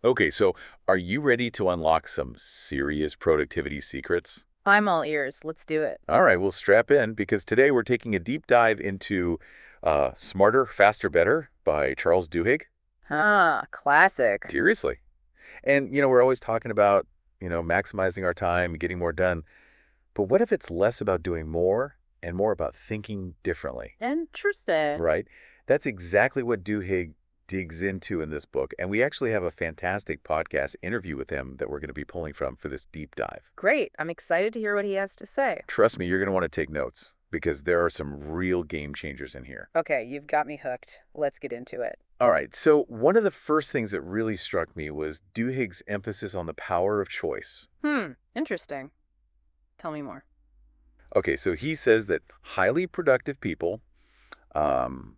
Okay, so are you ready to unlock some serious productivity secrets? I'm all ears. Let's do it. All right, well, strap in because today we're taking a deep dive into Smarter, Faster, Better by Charles Duhigg. Ah, classic. Seriously. And, we're always talking about, maximizing our time, getting more done. But what if it's less about doing more and more about thinking differently, Interesting. right? That's exactly what Duhigg digs into in this book. And we actually have a fantastic podcast interview with him that we're going to be pulling from for this deep dive. Great. I'm excited to hear what he has to say. Trust me, you're going to want to take notes because there are some real game changers in here. Okay, you've got me hooked. Let's get into it. All right, so one of the first things that really struck me was Duhigg's emphasis on the power of choice. Interesting. Tell me more. Okay, so he says that highly productive people, um,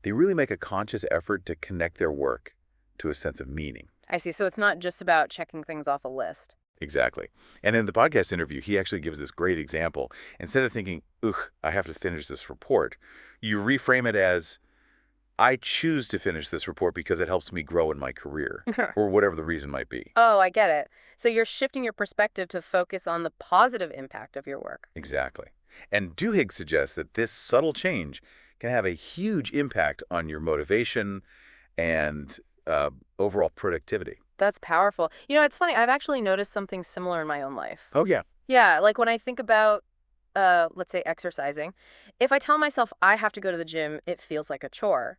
they really make a conscious effort to connect their work to a sense of meaning. I see. So it's not just about checking things off a list. Exactly. And in the podcast interview, he actually gives this great example. Instead of thinking, ugh, I have to finish this report, you reframe it as, I choose to finish this report because it helps me grow in my career, or whatever the reason might be. Oh, I get it. So you're shifting your perspective to focus on the positive impact of your work. Exactly. And Duhigg suggests that this subtle change can have a huge impact on your motivation and overall productivity. That's powerful. It's funny. I've actually noticed something similar in my own life. Oh, yeah. Yeah, like when I think about, let's say, exercising, if I tell myself I have to go to the gym, it feels like a chore.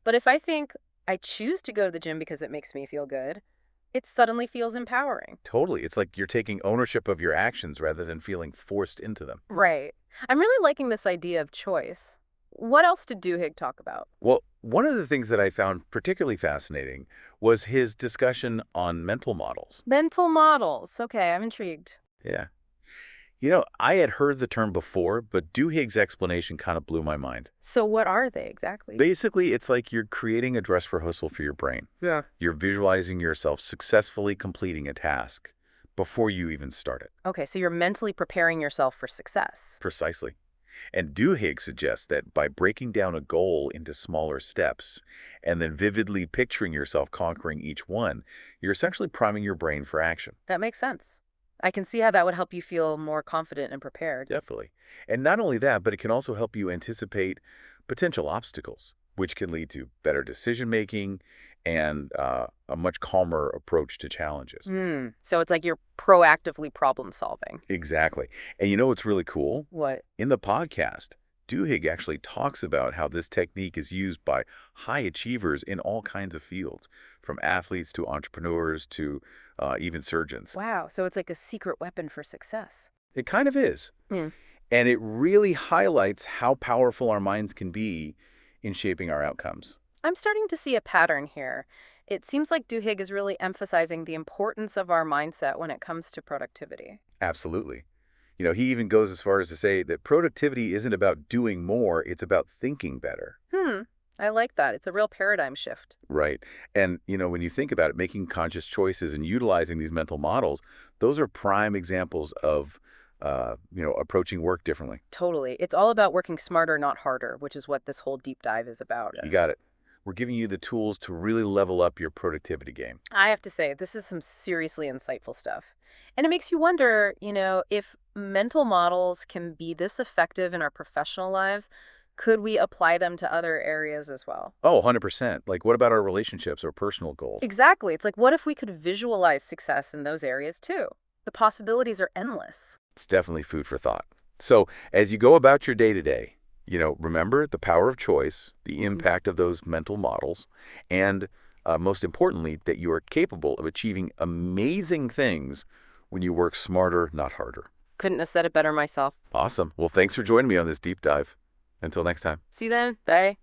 But if I think I choose to go to the gym because it makes me feel good, it suddenly feels empowering. Totally. It's like you're taking ownership of your actions rather than feeling forced into them. Right. I'm really liking this idea of choice. What else did Duhigg talk about? Well, one of the things that I found particularly fascinating was his discussion on mental models. Mental models. Okay, I'm intrigued. Yeah. I had heard the term before, but Duhigg's explanation kind of blew my mind. So what are they exactly? Basically, it's like you're creating a dress rehearsal for your brain. Yeah. You're visualizing yourself successfully completing a task before you even start it. Okay, so you're mentally preparing yourself for success. Precisely. And Duhigg suggests that by breaking down a goal into smaller steps and then vividly picturing yourself conquering each one, you're essentially priming your brain for action. That makes sense. I can see how that would help you feel more confident and prepared. Definitely. And not only that, but it can also help you anticipate potential obstacles, which can lead to better decision making and a much calmer approach to challenges. So it's like you're proactively problem solving. Exactly. And you know what's really cool? What? In the podcast, Duhigg actually talks about how this technique is used by high achievers in all kinds of fields, from athletes to entrepreneurs to even surgeons. Wow. So it's like a secret weapon for success. It kind of is. Hmm. And it really highlights how powerful our minds can be in shaping our outcomes. I'm starting to see a pattern here. It seems like Duhigg is really emphasizing the importance of our mindset when it comes to productivity. Absolutely. He even goes as far as to say that productivity isn't about doing more, it's about thinking better. I like that. It's a real paradigm shift. Right. And, when you think about it, making conscious choices and utilizing these mental models, those are prime examples of, approaching work differently. Totally. It's all about working smarter, not harder, which is what this whole deep dive is about. You got it. We're giving you the tools to really level up your productivity game. I have to say, this is some seriously insightful stuff. And it makes you wonder, if mental models can be this effective in our professional lives, could we apply them to other areas as well? Oh, 100%. Like, what about our relationships or personal goals? Exactly. It's like, what if we could visualize success in those areas too? The possibilities are endless. It's definitely food for thought. So, as you go about your day to day, remember the power of choice, the impact of those mental models, and most importantly, that you are capable of achieving amazing things when you work smarter, not harder. Couldn't have said it better myself. Awesome. Well, thanks for joining me on this deep dive. Until next time. See you then. Bye.